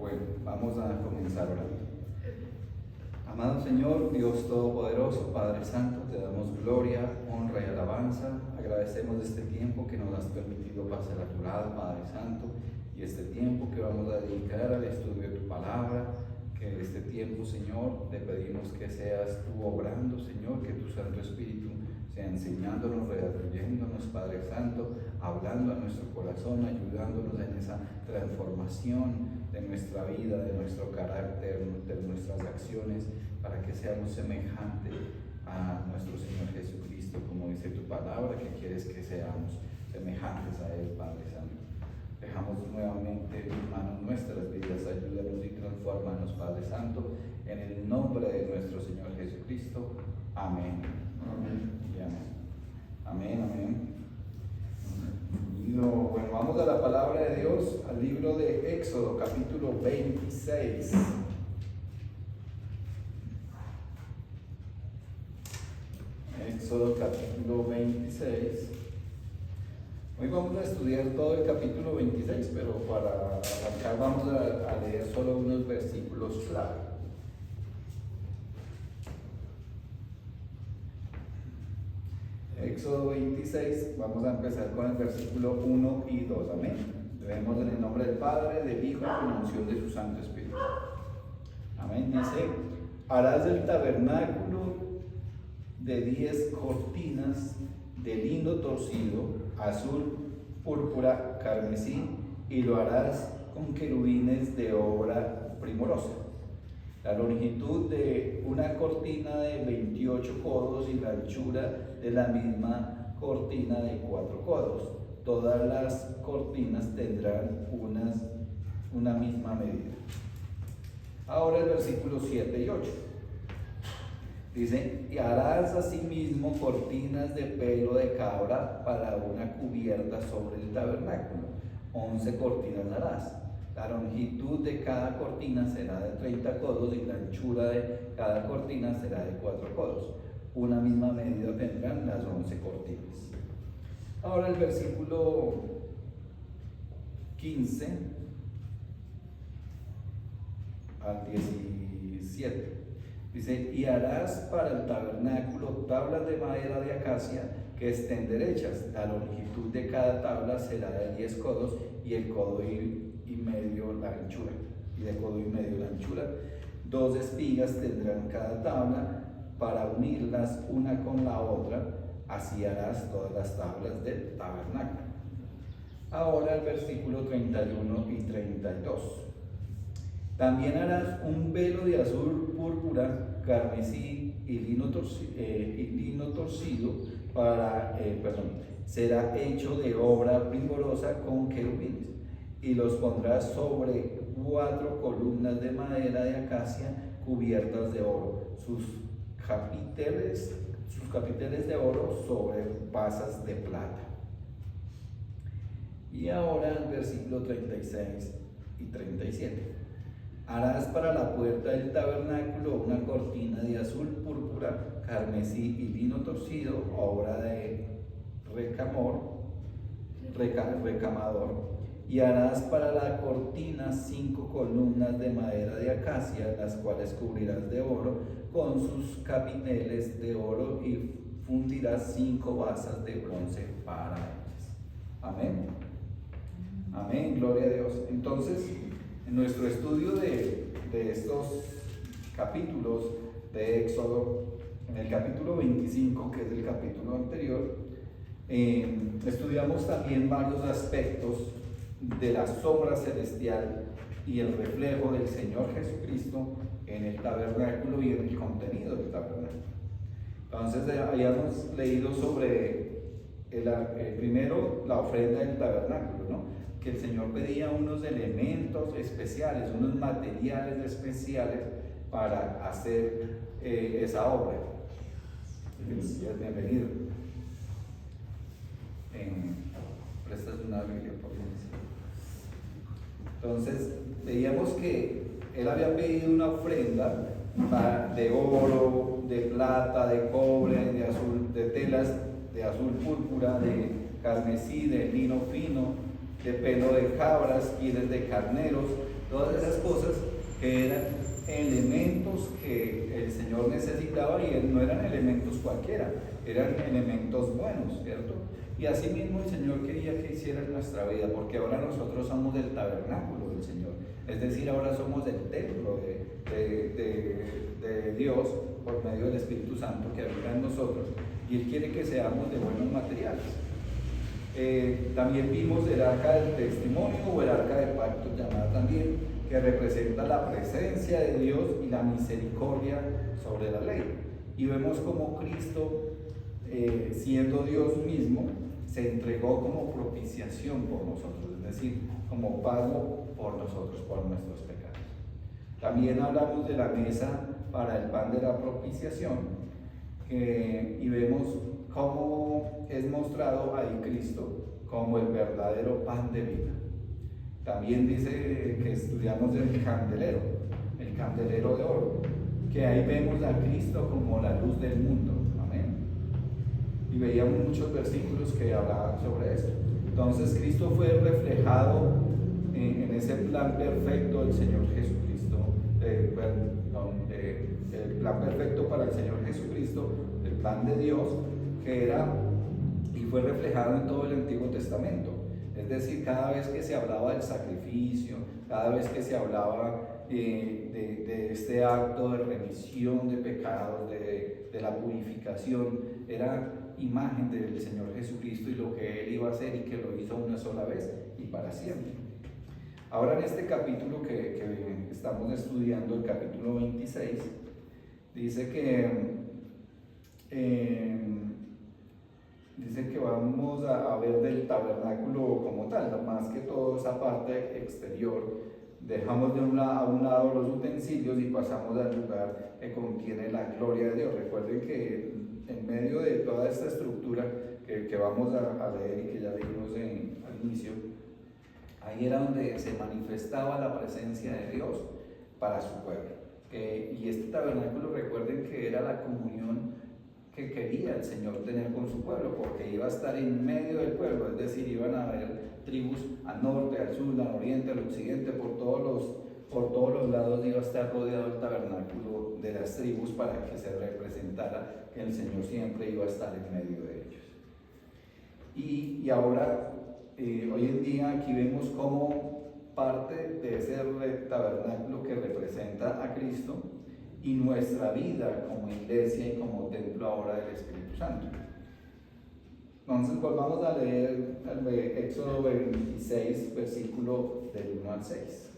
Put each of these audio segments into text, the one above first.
Bueno, vamos a comenzar orando. Amado Señor, Dios Todopoderoso, Padre Santo, te damos gloria, honra y alabanza. Agradecemos este tiempo que nos has permitido pasar a tu lado, Padre Santo, y este tiempo que vamos a dedicar al estudio de tu palabra. Que este tiempo, Señor, te pedimos que seas tú obrando, Señor, que tu Santo Espíritu sea enseñándonos, redarguyéndonos, Padre Santo, hablando a nuestro corazón, ayudándonos en esa transformación de nuestra vida, de nuestro carácter, de nuestras acciones, para que seamos semejantes a nuestro Señor Jesucristo, como dice tu palabra, que quieres que seamos semejantes a Él, Padre Santo. Dejamos nuevamente en manos nuestras vidas, ayúdanos y transfórmanos, Padre Santo, en el nombre de nuestro Señor Jesucristo. Amén. Amén. Y amén. Amén, amén. Bueno, vamos a la palabra de Dios, al libro de Éxodo, capítulo 26. Éxodo, capítulo 26. Hoy vamos a estudiar todo el capítulo 26, pero para arrancar vamos a leer solo unos versículos clave. Éxodo 26, vamos a empezar con el versículo 1 y 2, amén. Leemos en el nombre del Padre, del Hijo y con la unción de su Santo Espíritu. Amén. Dice: harás el tabernáculo de 10 cortinas de lino torcido, azul, púrpura, carmesí, y lo harás con querubines de obra primorosa. La longitud de una cortina de 28 codos y la anchura de la misma cortina de 4 codos. Todas las cortinas tendrán una misma medida. Ahora el versículo 7 y 8. Dice: y harás asimismo cortinas de pelo de cabra para una cubierta sobre el tabernáculo. 11 cortinas harás. La longitud de cada cortina será de 30 codos y la anchura de cada cortina será de 4 codos. Una misma medida tendrán las 11 cortinas. Ahora el versículo 15 al 17. Dice: y harás para el tabernáculo tablas de madera de acacia que estén derechas. La longitud de cada tabla será de 10 codos y el codo y medio la anchura. Y de codo y medio la anchura. 2 espigas tendrán cada tabla para unirlas una con la otra. Así harás todas las tablas del tabernáculo. Ahora el versículo 31 y 32. También harás un velo de azul, púrpura, carmesí y lino torcido será hecho de obra primorosa con querubines, y los pondrás sobre 4 columnas de madera de acacia cubiertas de oro, sus capiteles de oro sobre basas de plata. Y ahora el versículo 36 y 37. Harás para la puerta del tabernáculo una cortina de azul, púrpura, carmesí y lino torcido, obra de recamador. Y harás para la cortina 5 columnas de madera de acacia, las cuales cubrirás de oro con sus capiteles de oro, y fundirás 5 basas de bronce para ellas. Amén. Amén, gloria a Dios. Entonces, en nuestro estudio de estos capítulos de Éxodo, en el capítulo 25, que es el capítulo anterior, estudiamos también varios aspectos de la sombra celestial y el reflejo del Señor Jesucristo en el tabernáculo y en el contenido del tabernáculo. Entonces habíamos leído sobre primero la ofrenda del tabernáculo, ¿no? Que el Señor pedía unos elementos especiales, unos materiales especiales para hacer esa obra. Bienvenido. Prestas una Biblia, por favor. Entonces, veíamos que Él había pedido una ofrenda de oro, de plata, de cobre, de azul, de telas de azul púrpura, de carmesí, de lino fino, de pelo de cabras, pieles de carneros, todas esas cosas que eran elementos que el Señor necesitaba, y no eran elementos cualquiera, eran elementos buenos, ¿cierto? Y así mismo el Señor quería que hiciera en nuestra vida, porque ahora nosotros somos el tabernáculo del Señor, es decir, ahora somos el templo de Dios por medio del Espíritu Santo que habita en nosotros, y Él quiere que seamos de buenos materiales. También vimos el arca del testimonio o el arca del pacto, llamada también, que representa la presencia de Dios y la misericordia sobre la ley. Y vemos cómo Cristo, siendo Dios mismo, se entregó como propiciación por nosotros, es decir, como pago por nosotros, por nuestros pecados. También hablamos de la mesa para el pan de la propiciación, y vemos cómo es mostrado ahí Cristo como el verdadero pan de vida. También dice que estudiamos el candelero de oro, que ahí vemos a Cristo como la luz del mundo. Amén. Y veíamos muchos versículos que hablaban sobre esto. Entonces Cristo fue reflejado en ese plan perfecto del Señor Jesucristo, el plan perfecto para el Señor Jesucristo, el plan de Dios, que era y fue reflejado en todo el Antiguo Testamento. Es decir, cada vez que se hablaba del sacrificio, cada vez que se hablaba de este acto de remisión de pecados, de la purificación, era imagen del Señor Jesucristo y lo que Él iba a hacer, y que lo hizo una sola vez y para siempre. Ahora en este capítulo que estamos estudiando, el capítulo 26, dice que vamos a ver del tabernáculo como tal, más que todo esa parte exterior. Dejamos a un lado los utensilios y pasamos al lugar que contiene la gloria de Dios. Recuerden que en medio de toda esta estructura que vamos a leer y que ya vimos al inicio, ahí era donde se manifestaba la presencia de Dios para su pueblo. Y este tabernáculo, recuerden que era la comunión que quería el Señor tener con su pueblo, porque iba a estar en medio del pueblo, es decir, iban a haber tribus al norte, al sur, al oriente, al occidente, por todos los lados iba a estar rodeado el tabernáculo de las tribus, para que se representara que el Señor siempre iba a estar en medio de ellos. Y ahora, hoy en día, aquí vemos cómo parte de ese tabernáculo que representa a Cristo y nuestra vida como iglesia y como templo ahora del Espíritu Santo. Entonces volvamos a leer el Éxodo 26, versículo del 1 al 6.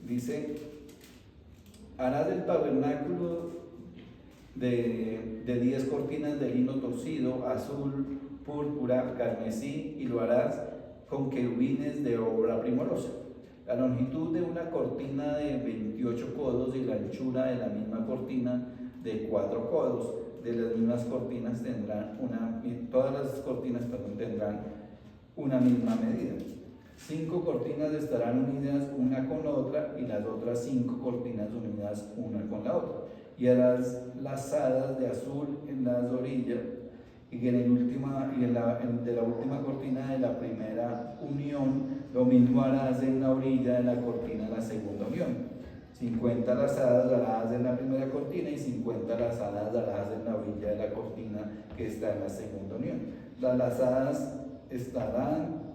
Dice: harás del tabernáculo de 10 cortinas de lino torcido, azul, púrpura, carmesí, y lo harás con querubines de obra primorosa. La longitud de una cortina de 28 codos y la anchura de la misma cortina de 4 codos. De las mismas cortinas todas las cortinas tendrán una misma medida. 5 cortinas estarán unidas una con la otra, y las otras 5 cortinas unidas una con la otra. Y harás lazadas de azul en las orillas, y de la última cortina de la primera unión, lo mismo harás en la orilla de la cortina de la segunda unión. 50 lazadas harás en la primera cortina, y 50 lazadas harás en la orilla de la cortina que está en la segunda unión. Las lazadas estarán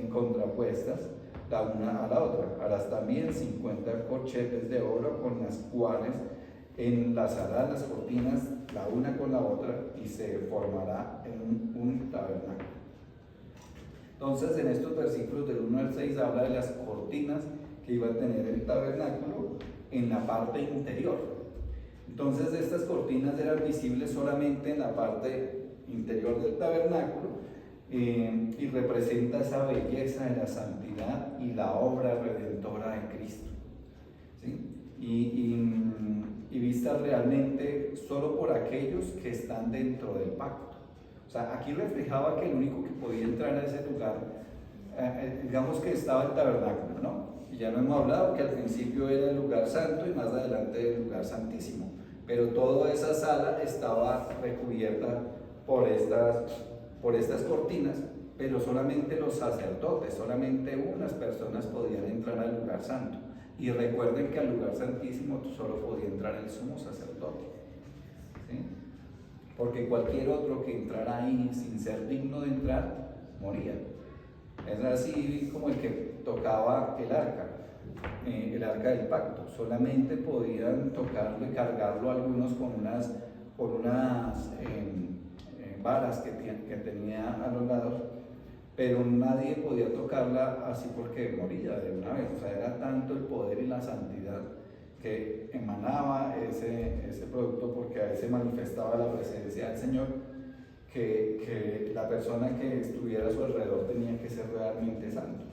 contrapuestas la una a la otra. Harás también 50 corchetes de oro, con las cuales enlazarás las cortinas la una con la otra, y se formará en un tabernáculo. Entonces, en estos versículos del 1 al 6 habla de las cortinas que iba a tener el tabernáculo en la parte interior. Entonces, estas cortinas eran visibles solamente en la parte interior del tabernáculo, y representa esa belleza de la santidad y la obra redentora de Cristo, ¿sí? Y vista realmente solo por aquellos que están dentro del pacto. O sea, aquí reflejaba que el único que podía entrar a ese lugar, digamos que estaba el tabernáculo, ¿no? Y ya no hemos hablado que al principio era el lugar santo y más adelante el lugar santísimo, pero toda esa sala estaba recubierta por estas cortinas, pero solamente los sacerdotes, solamente unas personas podían entrar al lugar santo. Y recuerden que al lugar santísimo solo podía entrar el sumo sacerdote, ¿sí? Porque cualquier otro que entrara ahí sin ser digno de entrar, moría. Es así como el que tocaba el arca del pacto. Solamente podían tocarlo y cargarlo algunos con unas varas que tenía a los lados, pero nadie podía tocarla así porque moría de una vez. O sea, era tanto el poder y la santidad que emanaba ese producto, porque ahí se manifestaba la presencia del Señor, que la persona que estuviera a su alrededor tenía que ser realmente santo.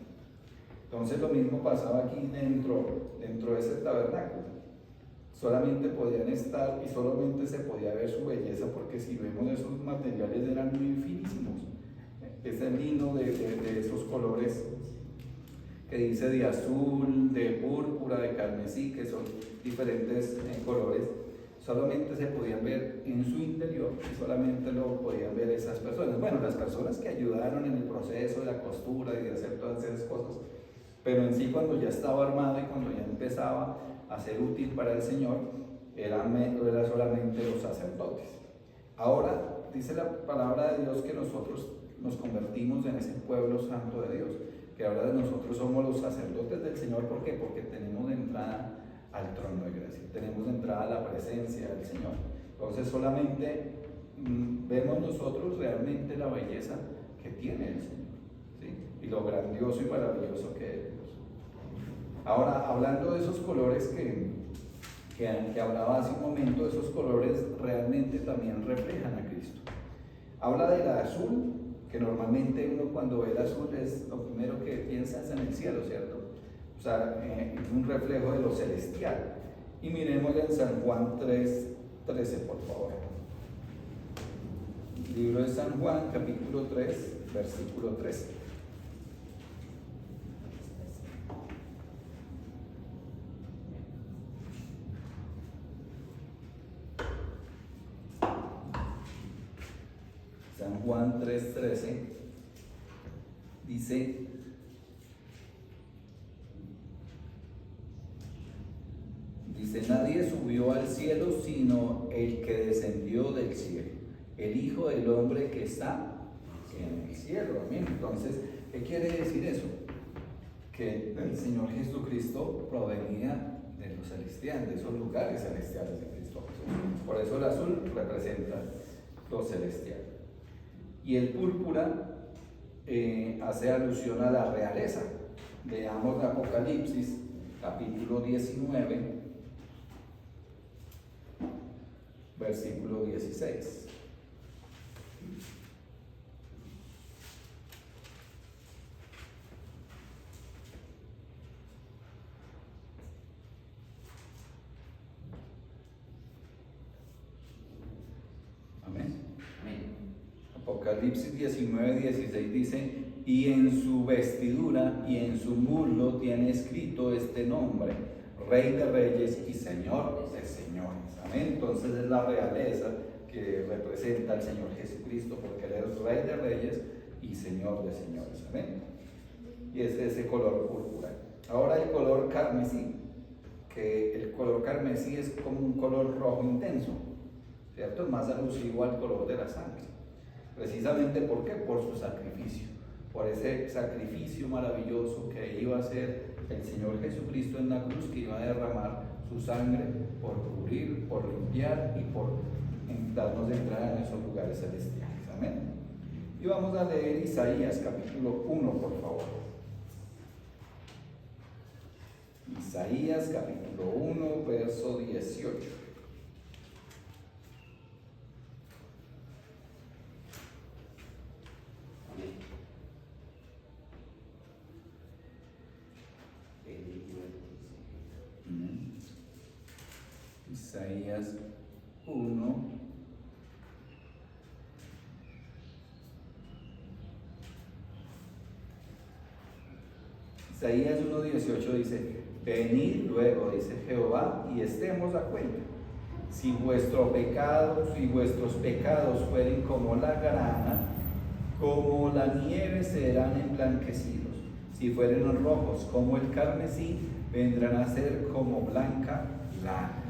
Entonces lo mismo pasaba aquí dentro de ese tabernáculo. Solamente podían estar y solamente se podía ver su belleza, porque si vemos esos materiales eran muy finísimos. Ese lino de esos colores que dice de azul, de púrpura, de carmesí, que son diferentes colores, solamente se podían ver en su interior y solamente lo podían ver esas personas. Bueno, las personas que ayudaron en el proceso de la costura y de hacer todas esas cosas, pero en sí cuando ya estaba armado y cuando ya empezaba a ser útil para el Señor, era solamente los sacerdotes. Ahora dice la palabra de Dios que nosotros nos convertimos en ese pueblo santo de Dios, que ahora nosotros somos los sacerdotes del Señor. ¿Por qué? Porque tenemos entrada al trono de gracia, tenemos entrada a la presencia del Señor. Entonces solamente vemos nosotros realmente la belleza que tiene el Señor, ¿sí? Y lo grandioso y maravilloso que es Dios. Ahora, hablando de esos colores que hablaba hace un momento, esos colores realmente también reflejan a Cristo. Habla del azul, que normalmente uno cuando ve el azul es lo primero que piensa es en el cielo, ¿cierto? O sea, es un reflejo de lo celestial. Y miremos en San Juan 3:13, por favor. Libro de San Juan, capítulo 3, versículo 13. San Juan 3:13 dice: nadie subió al cielo sino el que descendió del cielo, el Hijo del Hombre que está en el cielo. Amén. Entonces, ¿qué quiere decir eso? Que el Señor Jesucristo provenía de lo celestial, de esos lugares celestiales de Cristo Jesús. Por eso el azul representa lo celestial. Y el púrpura hace alusión a la realeza. Leamos Apocalipsis, capítulo 19, versículo 16. Amén. Apocalipsis 19:16 dice: y en su vestidura y en su muslo tiene escrito este nombre: Rey de Reyes y Señor de Señores. Amén. Entonces es la realeza que representa al Señor Jesucristo, porque Él es Rey de Reyes y Señor de Señores. Amén. Y es ese color púrpura. Ahora el color carmesí, que el color carmesí es como un color rojo intenso, ¿cierto? Es más alusivo al color de la sangre. Precisamente, ¿por qué? Por su sacrificio, por ese sacrificio maravilloso que iba a hacer el Señor Jesucristo en la cruz, que iba a derramar su sangre por cubrir, por limpiar y por darnos entrada en esos lugares celestiales. Amén. Y vamos a leer Isaías capítulo 1, por favor. Isaías capítulo 1, verso 18. Isaías 1, Isaías 1:18 dice: venid luego, dice Jehová, y estemos a cuenta. Si vuestros pecados fueren como la grana, como la nieve serán emblanquecidos. Si fueren rojos como el carmesí, vendrán a ser como blanca lana.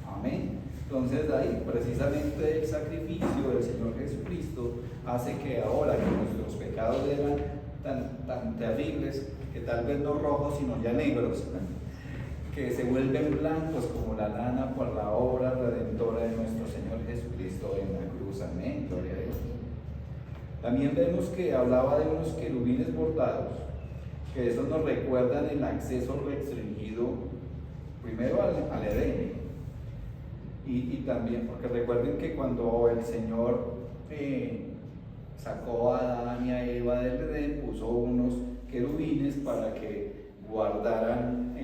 Amén. Entonces ahí precisamente el sacrificio del Señor Jesucristo hace que ahora que nuestros pecados eran tan terribles, que tal vez no rojos sino ya negros, que se vuelven blancos como la lana por la obra redentora de nuestro Señor Jesucristo en la cruz. Amén, gloria a Dios. También vemos que hablaba de unos querubines bordados, que eso nos recuerdan el acceso restringido primero al Edén. Y también, porque recuerden que cuando el Señor sacó a Adán y a Eva del Edén, puso unos querubines para que guardaran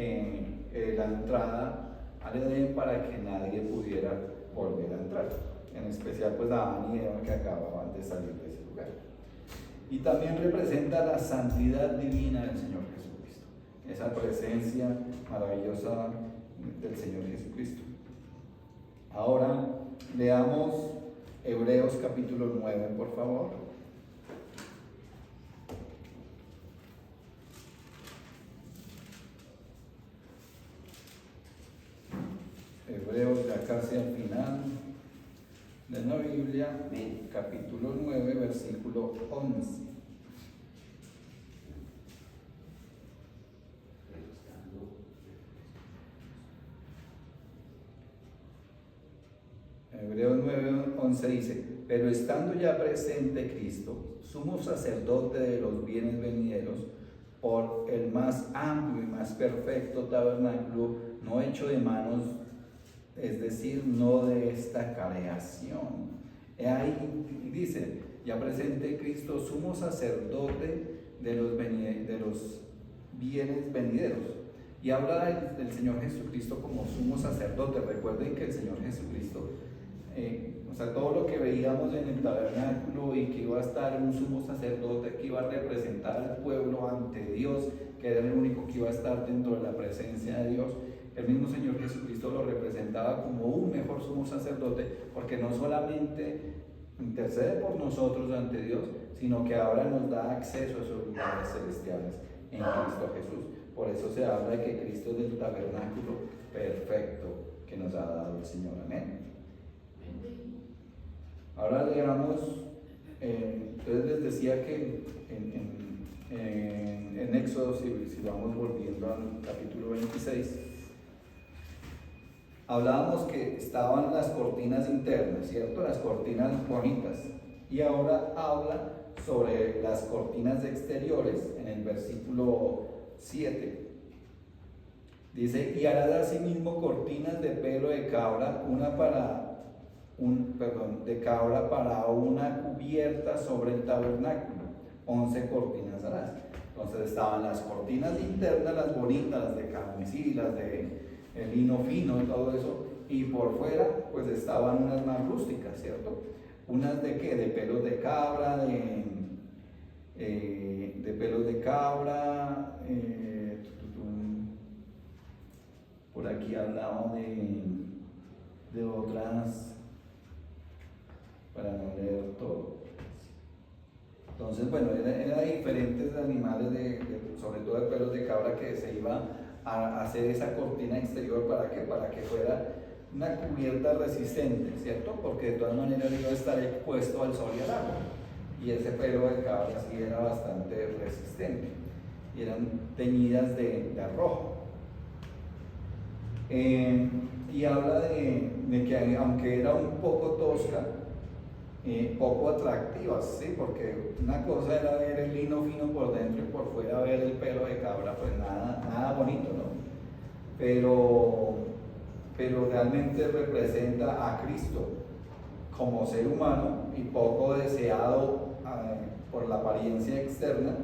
la entrada al Edén para que nadie pudiera volver a entrar. En especial pues Adán y Eva, que acababan de salir de ese lugar. Y también representa la santidad divina del Señor Jesucristo, esa presencia maravillosa del Señor Jesucristo. Ahora leamos Hebreos capítulo 9, por favor. Hebreos ya casi al final de la Biblia, capítulo 9, versículo 11. Hebreos 9:11 dice: pero estando ya presente Cristo, sumo sacerdote de los bienes venideros, por el más amplio y más perfecto tabernáculo, no hecho de manos, es decir, no de esta creación. Ahí dice, ya presente Cristo, sumo sacerdote de los bienes venideros. Y habla del Señor Jesucristo como sumo sacerdote. Recuerden que el Señor Jesucristo, o sea, todo lo que veíamos en el tabernáculo y que iba a estar un sumo sacerdote que iba a representar al pueblo ante Dios, que era el único que iba a estar dentro de la presencia de Dios, el mismo Señor Jesucristo lo representaba como un mejor sumo sacerdote, porque no solamente intercede por nosotros ante Dios, sino que ahora nos da acceso a esos lugares celestiales en Cristo Jesús. Por eso se habla de que Cristo es el tabernáculo perfecto que nos ha dado el Señor. Amén. Ahora leamos, entonces les decía que en Éxodo, si vamos volviendo al capítulo 26, hablábamos que estaban las cortinas internas, ¿cierto? Las cortinas bonitas. Y ahora habla sobre las cortinas exteriores en el versículo 7. Dice: y harás asimismo cortinas de pelo de cabra, de cabra para una cubierta sobre el tabernáculo. 11 cortinas harás. Entonces estaban las cortinas internas, las bonitas, las de carmesí, las de lino fino y todo eso, y por fuera pues estaban unas más rústicas, ¿cierto? Unas de qué, de pelos de cabra, de pelos de cabra, por aquí hablaba de otras, para no leer todo. Entonces, bueno, era diferentes animales, sobre todo de pelos de cabra, que se iba a hacer esa cortina exterior. ¿Para qué? Para que fuera una cubierta resistente, ¿cierto? Porque de todas maneras iba a estar expuesto al sol y al agua. Y ese pelo de cabra sí era bastante resistente. Y eran teñidas de rojo. Y habla de que aunque era un poco tosca, poco atractivas, ¿sí? Porque una cosa era ver el lino fino por dentro y por fuera ver el pelo de cabra, pues nada bonito, ¿no? Pero realmente representa a Cristo como ser humano y poco deseado por la apariencia externa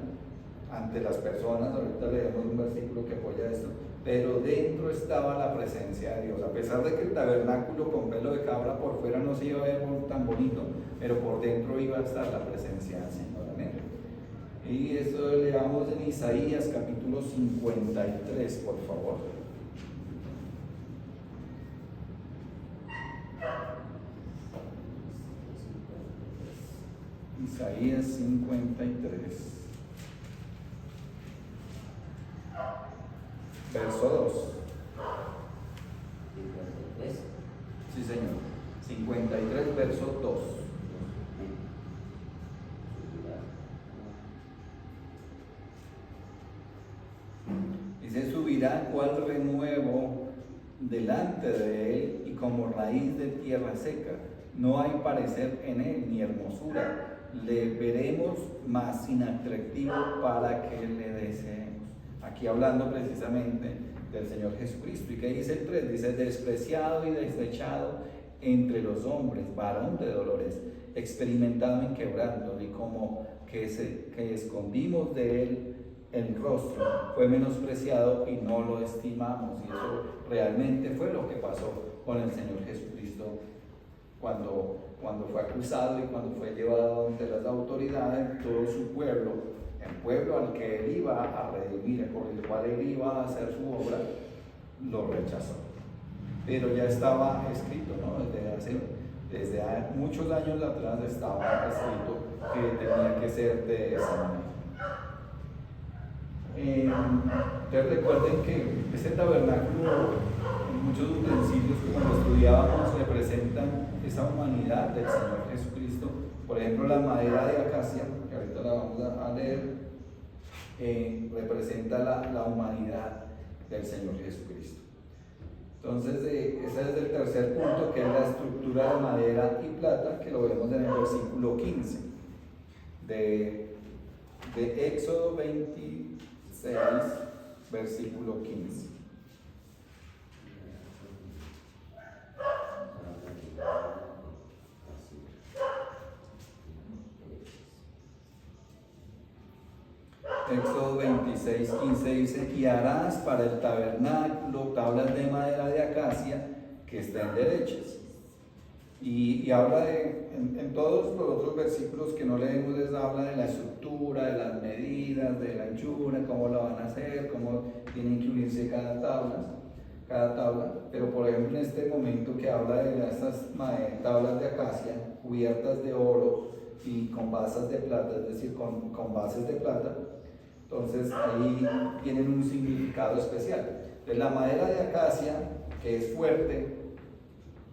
ante las personas. Ahorita leemos un versículo que apoya esto. Pero dentro estaba la presencia de Dios. A pesar de que el tabernáculo con pelo de cabra por fuera no se iba a ver tan bonito, pero por dentro iba a estar la presencia del Señor. Amén. Y esto lo leamos en Isaías capítulo 53, por favor. Isaías 53. Verso 2. 53. Sí, señor. 53, verso 2. Dice, subirá cual renuevo delante de él y como raíz de tierra seca. No hay parecer en él ni hermosura. Le veremos más inatractivo para que le deseemos. Aquí hablando precisamente del Señor Jesucristo. ¿Y qué dice el 3? Dice, despreciado y desechado entre los hombres, varón de dolores, experimentado en quebranto, y como que escondimos de él el rostro, fue menospreciado y no lo estimamos. Y eso realmente fue lo que pasó con el Señor Jesucristo cuando fue acusado y cuando fue llevado ante las autoridades. Todo su pueblo, el pueblo al que él iba a redimir, por el cual él iba a hacer su obra, lo rechazó. Pero ya estaba escrito, ¿no? Desde muchos años atrás estaba escrito que tenía que ser de esa manera. Ustedes recuerden que este tabernáculo, en muchos utensilios que cuando estudiábamos representan esa humanidad del Señor Jesucristo. Por ejemplo, la madera de acacia, que ahorita la vamos a leer, representa la humanidad del Señor Jesucristo. Entonces, ese es el tercer punto, que es la estructura de madera y plata, que lo vemos en el versículo 15 de Éxodo 26, versículo 15. Éxodo 26, 15 dice, y harás para el tabernáculo tablas de madera de acacia que estén derechas. Y habla en todos los otros versículos que no leemos, les habla de la estructura, de las medidas, de la anchura, cómo lo van a hacer, cómo tienen que unirse cada tabla. Pero por ejemplo en este momento que habla de estas tablas de acacia cubiertas de oro y con basas de plata, es decir, con bases de plata, entonces ahí tienen un significado especial. Entonces la madera de acacia, que es fuerte,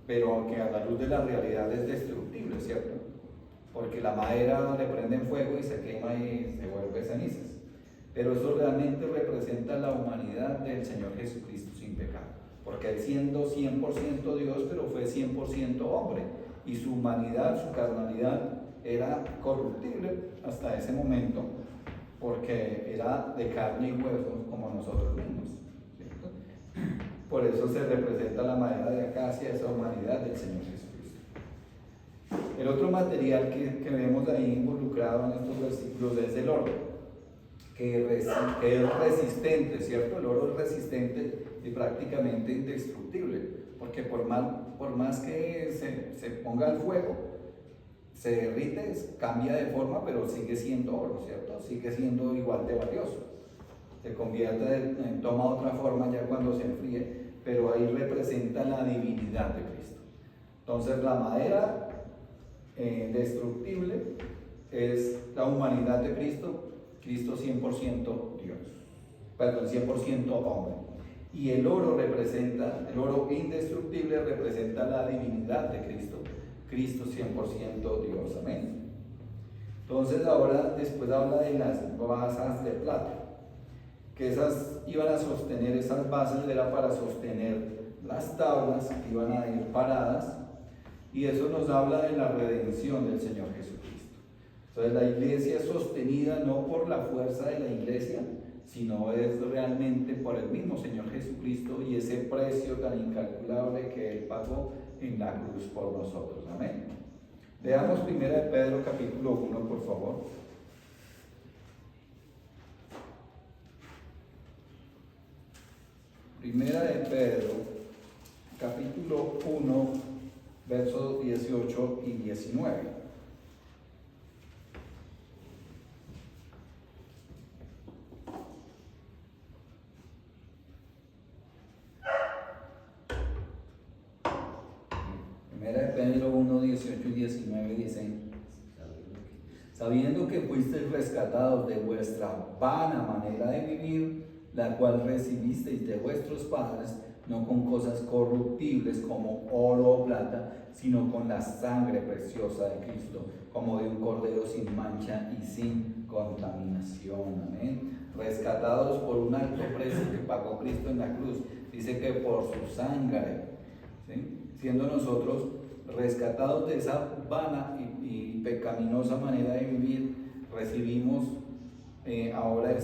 pero que a la luz de la realidad es destructible, ¿cierto? Porque la madera le prenden fuego y se quema y se vuelve cenizas. Pero eso realmente representa la humanidad del Señor Jesucristo sin pecado. Porque él siendo 100% Dios, pero fue 100% hombre. Y su humanidad, su carnalidad, era corruptible hasta ese momento, porque era de carne y hueso como nosotros mismos, ¿cierto? Por eso se representa la madera de acacia, esa humanidad del Señor Jesucristo. El otro material que vemos ahí involucrado en estos versículos es el oro, que es resistente, ¿cierto? El oro es resistente y prácticamente indestructible, porque por más que se ponga al fuego, se derrite, cambia de forma, pero sigue siendo oro, ¿cierto? Sigue siendo igual de valioso. Se convierte toma otra forma ya cuando se enfríe, pero ahí representa la divinidad de Cristo. Entonces la madera destructible es la humanidad de Cristo, Cristo 100% Dios, perdón, 100% hombre. Y el oro indestructible representa la divinidad de Cristo, Cristo 100% Dios, amén. Entonces ahora después habla de las basas de plata, que esas iban a sostener, esas bases era para sostener las tablas que iban a ir paradas, y eso nos habla de la redención del Señor Jesucristo. Entonces la iglesia es sostenida no por la fuerza de la iglesia, sino es realmente por el mismo Señor Jesucristo y ese precio tan incalculable que Él pagó en la cruz por nosotros, amén. Leamos 1 Pedro capítulo 1, por favor. Primera de Pedro, capítulo 1, versos 18 y 19. Primera de Pedro 1, 18 y 19 dicen: sabiendo que fuisteis rescatados de vuestra vana manera de vivir, la cual recibisteis de vuestros padres, no con cosas corruptibles como oro o plata, sino con la sangre preciosa de Cristo, como de un cordero sin mancha y sin contaminación. Amén. Rescatados por un alto precio que pagó Cristo en la cruz. Dice que por su sangre, ¿sí? Siendo nosotros rescatados de esa vana y pecaminosa manera de vivir, recibimos ahora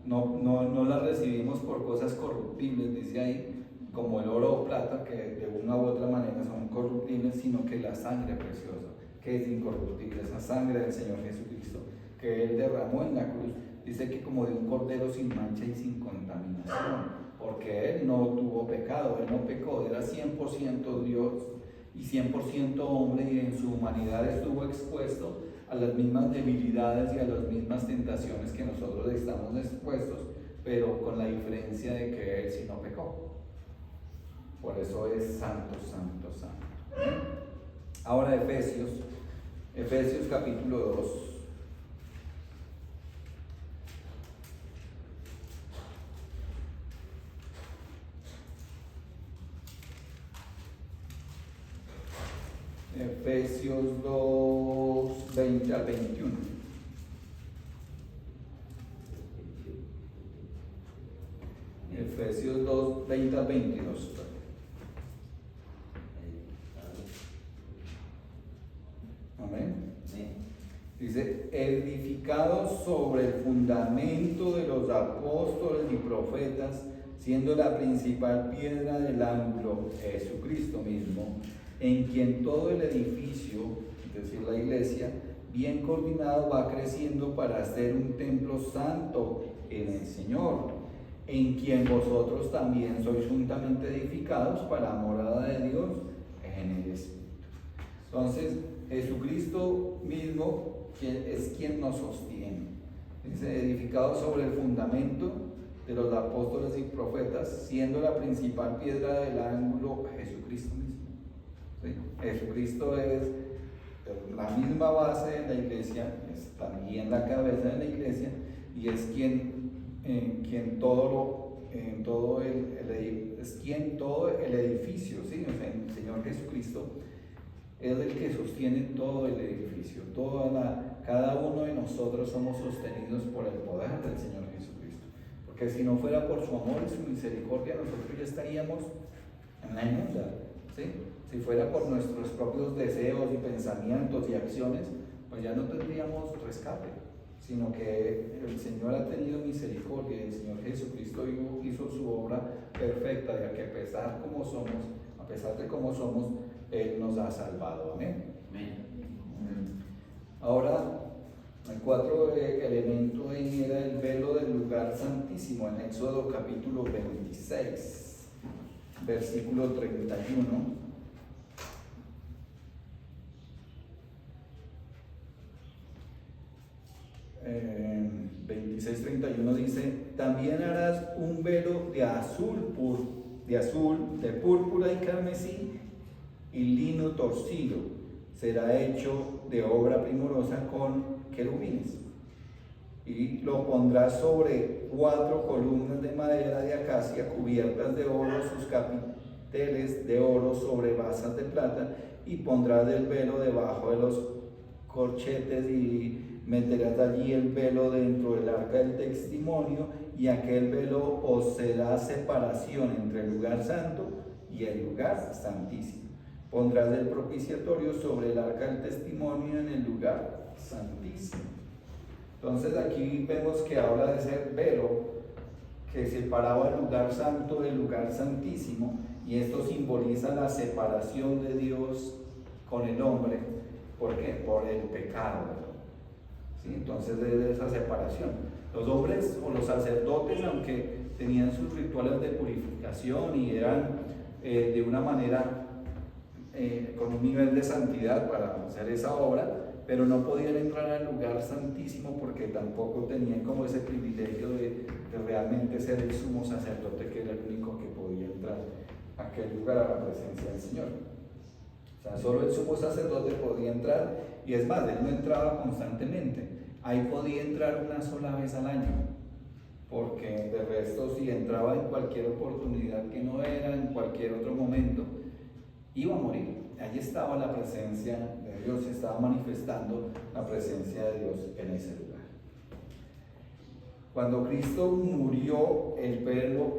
no la recibimos por cosas corruptibles, dice ahí, como el oro o plata, que de una u otra manera son corruptibles, sino que la sangre preciosa, que es incorruptible, esa sangre del Señor Jesucristo, que Él derramó en la cruz, dice que como de un cordero sin mancha y sin contaminación, porque Él no tuvo pecado, Él no pecó, era 100% Dios y 100% hombre, y en su humanidad estuvo expuesto a las mismas debilidades y a las mismas tentaciones que nosotros estamos expuestos, pero con la diferencia de que Él sí no pecó. Por eso es santo, santo, santo. Ahora Efesios capítulo 2. Efesios 2, 20 al 21. Efesios 2, 20 al 22. Amén. Dice, edificados sobre el fundamento de los apóstoles y profetas, siendo la principal piedra del ángulo Jesucristo mismo, en quien todo el edificio, es decir, la iglesia, bien coordinado va creciendo para ser un templo santo en el Señor, en quien vosotros también sois juntamente edificados para morada de Dios en el Espíritu. Entonces, Jesucristo mismo es quien nos sostiene. Dice, edificados sobre el fundamento de los apóstoles y profetas, siendo la principal piedra del ángulo Jesucristo mismo. ¿Sí? Jesucristo es la misma base de la iglesia, es también la cabeza de la iglesia, y es quien todo el edificio, ¿sí? O sea, el Señor Jesucristo es el que sostiene todo el edificio. Cada uno de nosotros somos sostenidos por el poder del Señor Jesucristo, porque si no fuera por su amor y su misericordia, nosotros ya estaríamos en la inmunda, ¿sí? Si fuera por nuestros propios deseos y pensamientos y acciones, pues ya no tendríamos rescate, sino que el Señor ha tenido misericordia, y el Señor Jesucristo hizo su obra perfecta, ya que a pesar de cómo somos, Él nos ha salvado. Amén. Amén. Ahora, el cuarto elemento era el velo del lugar santísimo, en Éxodo capítulo 26, versículo 31. 26:31 dice, también harás un velo de azul, de púrpura y carmesí y lino torcido, será hecho de obra primorosa con querubines, y lo pondrás sobre 4 columnas de madera de acacia cubiertas de oro, sus capiteles de oro sobre basas de plata, y pondrás el velo debajo de los corchetes, y meterás allí el velo dentro del arca del testimonio, y aquel velo os será separación entre el lugar santo y el lugar santísimo. Pondrás el propiciatorio sobre el arca del testimonio en el lugar santísimo. Entonces aquí vemos que habla de ese velo que separaba el lugar santo del lugar santísimo, y esto simboliza la separación de Dios con el hombre. ¿Por qué? Por el pecado. ¿Sí? Entonces, de esa separación, los hombres o los sacerdotes, aunque tenían sus rituales de purificación y eran de una manera con un nivel de santidad para hacer esa obra, pero no podían entrar al lugar santísimo porque tampoco tenían como ese privilegio de realmente ser el sumo sacerdote, que era el único que podía entrar a aquel lugar, a la presencia del Señor. O sea, solo el sumo sacerdote podía entrar, y es más, él no entraba constantemente. Ahí podía entrar una sola vez al año, porque de resto si entraba en cualquier oportunidad que no era, en cualquier otro momento, iba a morir. Allí estaba la presencia de Dios, se estaba manifestando la presencia de Dios en ese lugar. Cuando Cristo murió, el velo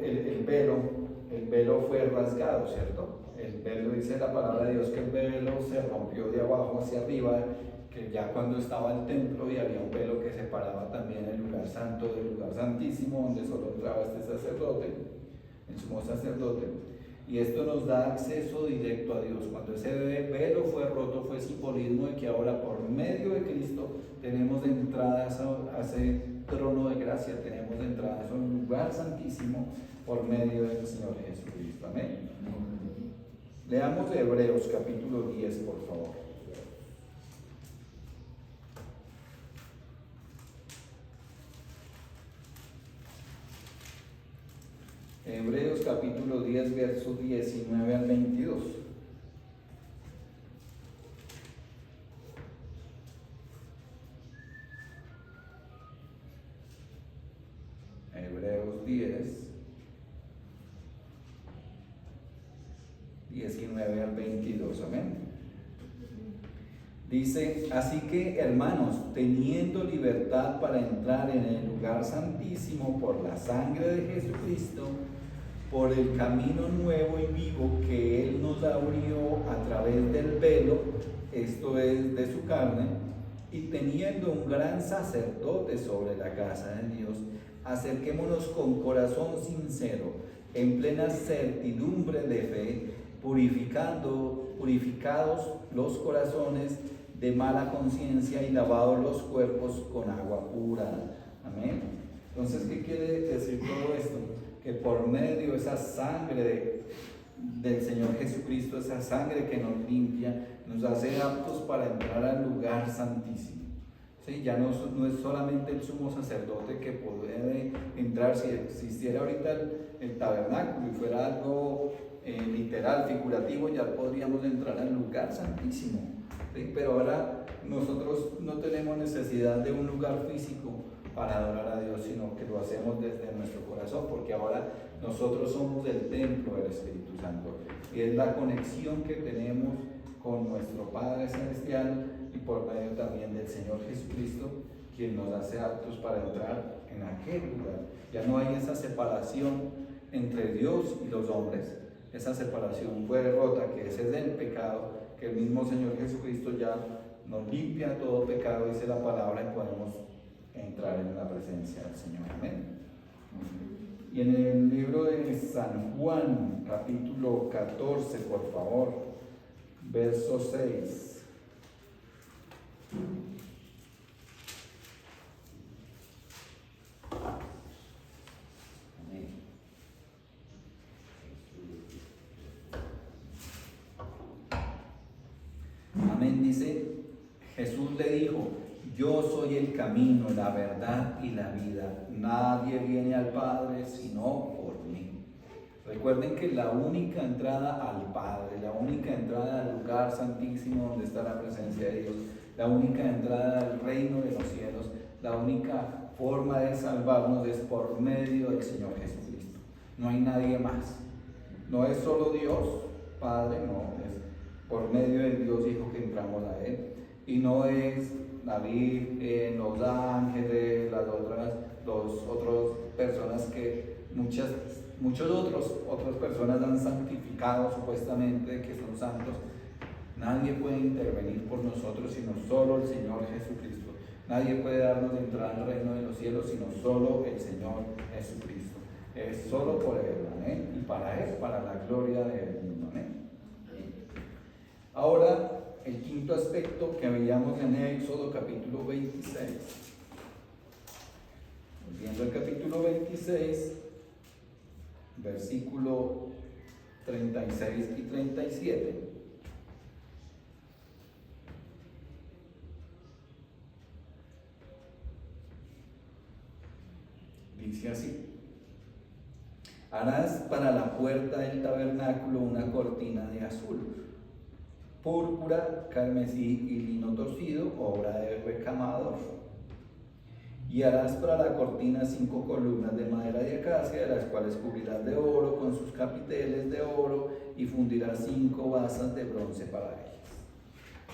fue rasgado, ¿cierto? El velo, dice la palabra de Dios, que el velo se rompió de abajo hacia arriba, que ya cuando estaba el templo y había un velo que separaba también el lugar santo del lugar santísimo, donde solo entraba este sacerdote, el sumo sacerdote. Y esto nos da acceso directo a Dios. Cuando ese velo fue roto, fue simbolismo de que ahora por medio de Cristo tenemos entradas a ese trono de gracia, tenemos entradas a un lugar santísimo por medio del Señor Jesucristo. Amén. Leamos Hebreos capítulo 10, por favor. Hebreos capítulo 10, versos 19 al 22. Hebreos 10, 19 al 22. Amén. Dice: así que, hermanos, teniendo libertad para entrar en el lugar santísimo por la sangre de Jesucristo, por el camino nuevo y vivo que Él nos abrió a través del velo, esto es, de su carne, y teniendo un gran sacerdote sobre la casa de Dios, acerquémonos con corazón sincero, en plena certidumbre de fe, purificados los corazones de mala conciencia y lavados los cuerpos con agua pura. Amén. Entonces, ¿qué quiere decir todo esto? Que por medio de esa sangre del Señor Jesucristo, esa sangre que nos limpia, nos hace aptos para entrar al lugar santísimo. ¿Sí? Ya no es solamente el sumo sacerdote que puede entrar. Si existiera ahorita el tabernáculo y fuera algo literal, figurativo, ya podríamos entrar al lugar santísimo. ¿Sí? Pero ahora nosotros no tenemos necesidad de un lugar físico para adorar a Dios, sino que lo hacemos desde nuestro corazón, porque ahora nosotros somos el templo del Espíritu Santo, y es la conexión que tenemos con nuestro Padre Celestial y por medio también del Señor Jesucristo, quien nos hace aptos para entrar en aquel lugar. Ya no hay esa separación entre Dios y los hombres. Esa separación fue rota, que ese es el pecado, que el mismo Señor Jesucristo ya nos limpia todo pecado, dice la palabra, y podemos entrar en la presencia del Señor. Amén. Y en el libro de San Juan, capítulo 14, por favor, verso 6. Amén. Dice, Jesús le dijo: yo soy el camino, la verdad y la vida. Nadie viene al Padre sino por mí. Recuerden que la única entrada al Padre, la única entrada al lugar santísimo donde está la presencia de Dios, la única entrada al reino de los cielos, la única forma de salvarnos es por medio del Señor Jesucristo. No hay nadie más. No es solo Dios Padre, no, es por medio de Dios Hijo que entramos a Él. Y no es David, los ángeles, las otras personas que otras personas han santificado supuestamente, que son santos. Nadie puede intervenir por nosotros sino solo el Señor Jesucristo. Nadie puede darnos de entrada al reino de los cielos sino solo el Señor Jesucristo. Es solo por Él, amén, y para Él, para la gloria de Él mismo, amén. Ahora, el quinto aspecto que veíamos en Éxodo capítulo 26. Viendo el capítulo 26, versículo 36 y 37. Dice así: harás para la puerta del tabernáculo una cortina de azul. púrpura, carmesí y lino torcido, obra de recamador. Y harás para la cortina 5 columnas de madera de acacia, de las cuales cubrirás de oro con sus capiteles de oro, y fundirás 5 basas de bronce para ellas.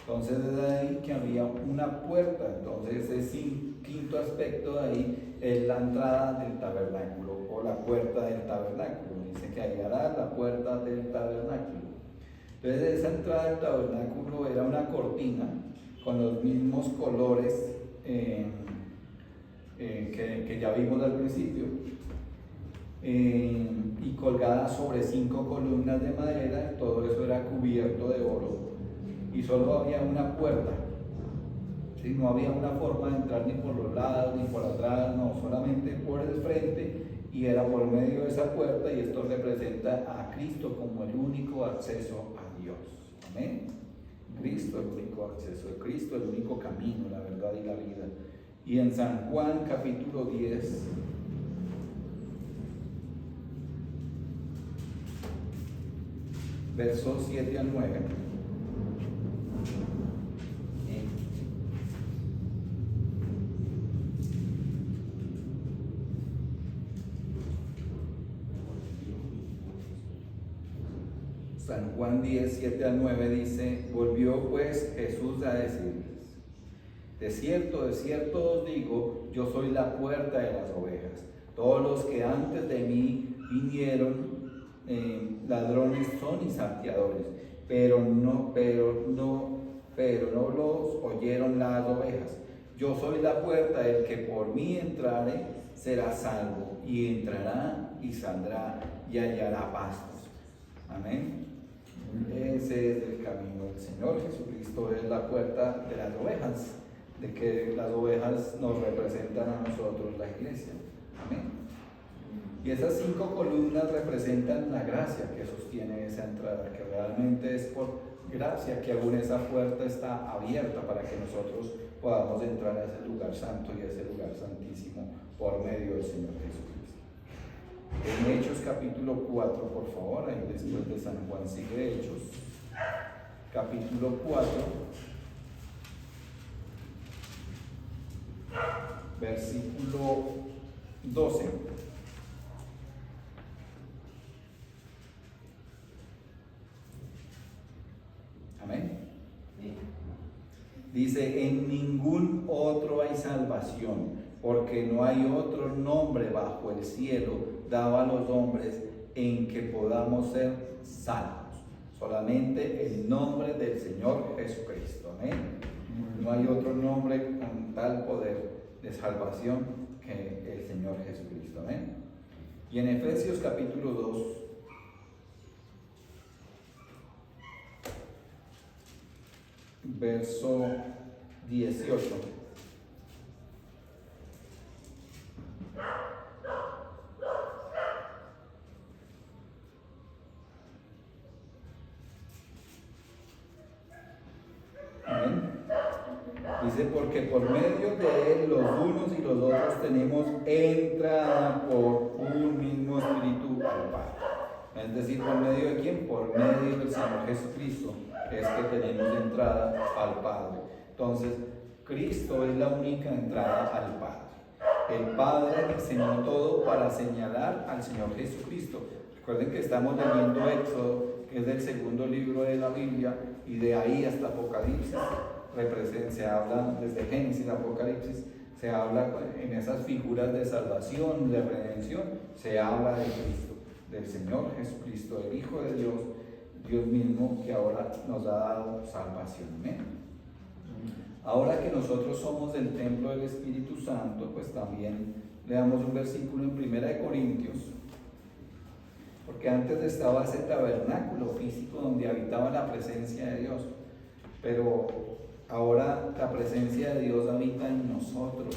Entonces es ahí que había una puerta. Entonces ese quinto aspecto de ahí es la entrada del tabernáculo, o la puerta del tabernáculo. Dice que ahí hará la puerta del tabernáculo. Entonces esa entrada del tabernáculo era una cortina con los mismos colores que ya vimos al principio, y colgada sobre 5 columnas de madera. Todo eso era cubierto de oro, y solo había una puerta, ¿sí? No había una forma de entrar ni por los lados ni por atrás, no, solamente por el frente, y era por medio de esa puerta, y esto representa a Cristo como el único acceso a Dios. Amén. Cristo el único acceso, Cristo el único camino, la verdad y la vida. Y en San Juan capítulo 10, versos 7 al 9. San Juan 10, 7 al 9 dice: volvió pues Jesús a decirles: de cierto os digo, yo soy la puerta de las ovejas. Todos los que antes de mí vinieron, ladrones son y salteadores, pero no los oyeron las ovejas. Yo soy la puerta, el que por mí entrare será salvo, y entrará y saldrá y hallará pastos. Amén. Ese es el camino del Señor. Jesucristo es la puerta de las ovejas, de que las ovejas nos representan a nosotros, la iglesia. Amén. Y esas 5 columnas representan la gracia que sostiene esa entrada, que realmente es por gracia que aún esa puerta está abierta para que nosotros podamos entrar a ese lugar santo y a ese lugar santísimo por medio del Señor Jesucristo. En Hechos capítulo 4, por favor, ahí después de San Juan sigue Hechos capítulo 4, versículo 12. Amén. Dice: en ningún otro hay salvación, porque no hay otro nombre bajo el cielo dado a los hombres en que podamos ser salvos. Solamente el nombre del Señor Jesucristo. Amén. No hay otro nombre con tal poder de salvación que el Señor Jesucristo. Amén. Y en Efesios capítulo 2, verso 18. Amén. Dice: porque por medio de él los unos y los otros tenemos entrada por un mismo espíritu al Padre. Es decir, ¿por medio de quién? Por medio del Señor Jesucristo es que tenemos entrada al Padre. Entonces, Cristo es la única entrada al Padre. El Padre diseñó todo para señalar al Señor Jesucristo. Recuerden que estamos leyendo Éxodo, que es del segundo libro de la Biblia, y de ahí hasta Apocalipsis se habla, desde Génesis a Apocalipsis, se habla en esas figuras de salvación, de redención, se habla de Cristo, del Señor Jesucristo, el Hijo de Dios, Dios mismo, que ahora nos ha dado salvación. ¿Amén? Ahora que nosotros somos del templo del Espíritu Santo, pues también le damos un versículo en 1 Corintios, porque antes estaba ese tabernáculo físico donde habitaba la presencia de Dios, pero ahora la presencia de Dios habita en nosotros.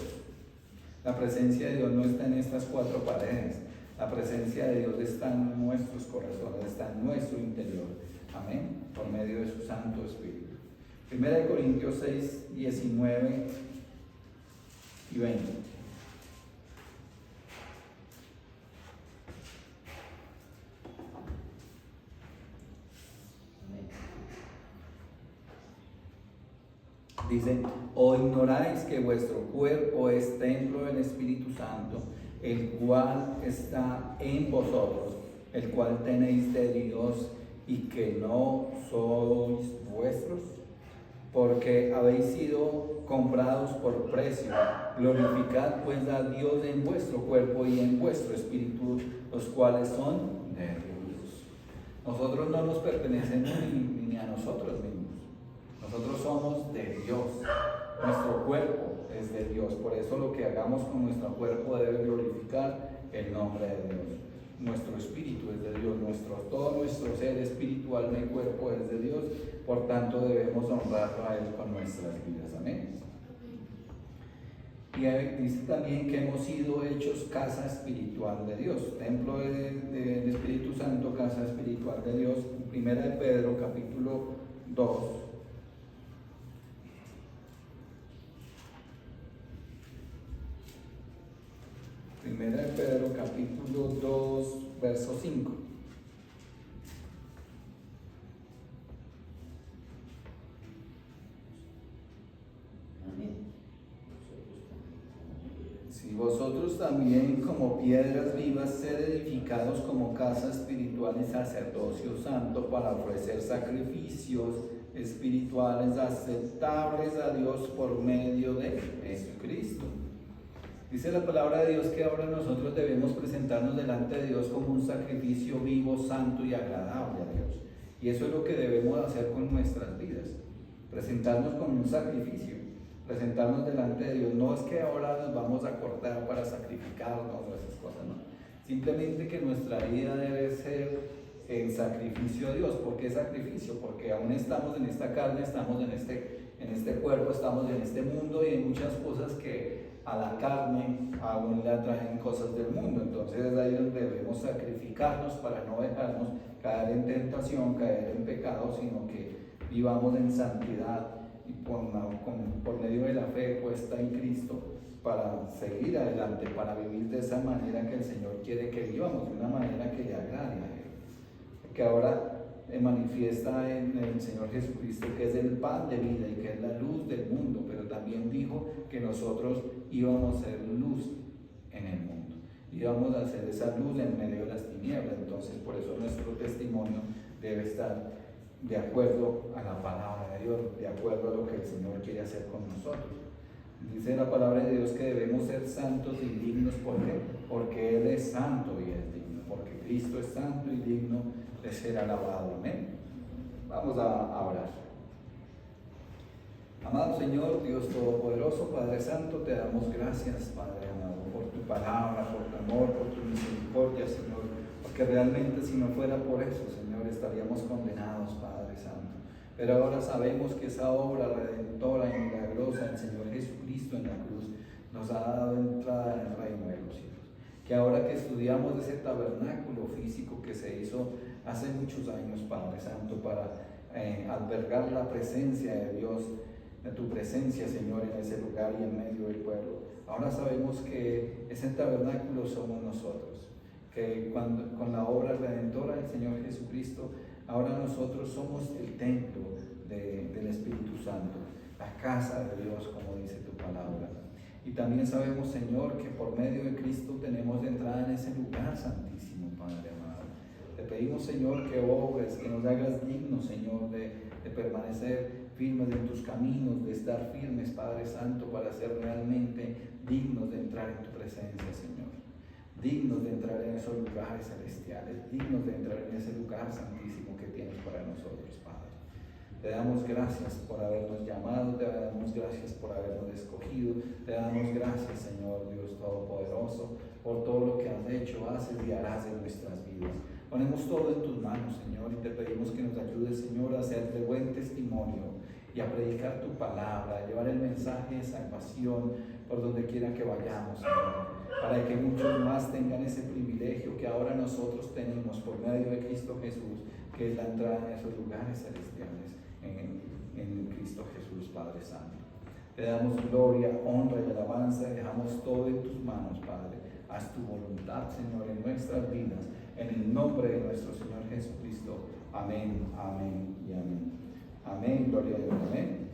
La presencia de Dios no está en estas 4 paredes. La presencia de Dios está en nuestros corazones, está en nuestro interior. Amén. Por medio de su Santo Espíritu. 1 Corintios 6, 19 y 20. Dice, o ignoráis que vuestro cuerpo es templo del Espíritu Santo, el cual está en vosotros, el cual tenéis de Dios y que no sois vuestros, porque habéis sido comprados por precio. Glorificad pues a Dios en vuestro cuerpo y en vuestro espíritu, los cuales son de Dios. Nosotros no nos pertenecemos ni a nosotros mismos. Nosotros somos de Dios. Nuestro cuerpo es de Dios. Por eso lo que hagamos con nuestro cuerpo debe glorificar el nombre de Dios. Nuestro espíritu es de Dios. Todo nuestro ser espiritual y cuerpo es de Dios. Por tanto debemos honrarlo a Él con nuestras vidas. Amén. Y dice también que hemos sido hechos casa espiritual de Dios. Templo del Espíritu Santo, casa espiritual de Dios. Primera de Pedro, capítulo 2. Primera de Pedro, capítulo 2, verso 5. Si vosotros también como piedras vivas sed edificados como casa espiritual y sacerdocio santo para ofrecer sacrificios espirituales aceptables a Dios por medio de Jesucristo. Dice la palabra de Dios que ahora nosotros debemos presentarnos delante de Dios como un sacrificio vivo, santo y agradable a Dios. Y eso es lo que debemos hacer con nuestras vidas. Presentarnos como un sacrificio, presentarnos delante de Dios. No es que ahora nos vamos a cortar para sacrificarnos o esas cosas, no. Simplemente que nuestra vida debe ser en sacrificio a Dios. ¿Por qué sacrificio? Porque aún estamos en esta carne, estamos en este cuerpo, estamos en este mundo y hay muchas cosas que a la carne aún le atraen cosas del mundo. Entonces es ahí donde debemos sacrificarnos para no dejarnos caer en tentación, caer en pecado, sino que vivamos en santidad y por medio de la fe puesta en Cristo para seguir adelante, para vivir de esa manera que el Señor quiere que vivamos, de una manera que le agrade a Él. Que ahora manifiesta en el Señor Jesucristo que es el pan de vida y que es la luz del mundo, pero también dijo que nosotros íbamos a ser luz en el mundo, íbamos a ser esa luz en medio de las tinieblas. Entonces por eso nuestro testimonio debe estar de acuerdo a la palabra de Dios, de acuerdo a lo que el Señor quiere hacer con nosotros. Dice la palabra de Dios que debemos ser santos y dignos. ¿Por qué? Porque Él es santo y es digno, porque Cristo es santo y digno de ser alabado. Amén. Vamos a orar. Amado Señor, Dios Todopoderoso, Padre Santo, te damos gracias, Padre amado, por tu palabra, por tu amor, por tu misericordia, Señor, porque realmente si no fuera por eso, Señor, estaríamos condenados, Padre Santo. Pero ahora sabemos que esa obra redentora y milagrosa del Señor Jesucristo en la cruz nos ha dado entrada en el reino de los cielos. Que ahora que estudiamos ese tabernáculo físico que se hizo hace muchos años, Padre Santo, para albergar la presencia de Dios, de tu presencia, Señor, en ese lugar y en medio del pueblo. Ahora sabemos que ese tabernáculo somos nosotros, que con la obra redentora del Señor Jesucristo, ahora nosotros somos el templo del Espíritu Santo, la casa de Dios, como dice tu palabra. Y también sabemos, Señor, que por medio de Cristo tenemos entrada en ese lugar santísimo, Padre amado. Te pedimos, Señor, que obres, que nos hagas dignos, Señor, de permanecer firmes en tus caminos, de estar firmes, Padre Santo, para ser realmente dignos de entrar en tu presencia, Señor. Dignos de entrar en esos lugares celestiales, dignos de entrar en ese lugar santísimo que tienes para nosotros, Padre. Te damos gracias por habernos llamado, te damos gracias por habernos escogido, te damos gracias, Señor Dios Todopoderoso, por todo lo que has hecho, haces y harás en nuestras vidas. Ponemos todo en tus manos, Señor, y te pedimos que nos ayudes, Señor, a hacer de buen testimonio y a predicar tu palabra, a llevar el mensaje de salvación por donde quiera que vayamos, Señor, para que muchos más tengan ese privilegio que ahora nosotros tenemos por medio de Cristo Jesús, que es la entrada en esos lugares celestiales en Cristo Jesús, Padre Santo. Te damos gloria, honra y alabanza y dejamos todo en tus manos, Padre. Haz tu voluntad, Señor, en nuestras vidas, en el nombre de nuestro Señor Jesucristo. Amén, amén y amén. Amén, gloria a Dios, amén.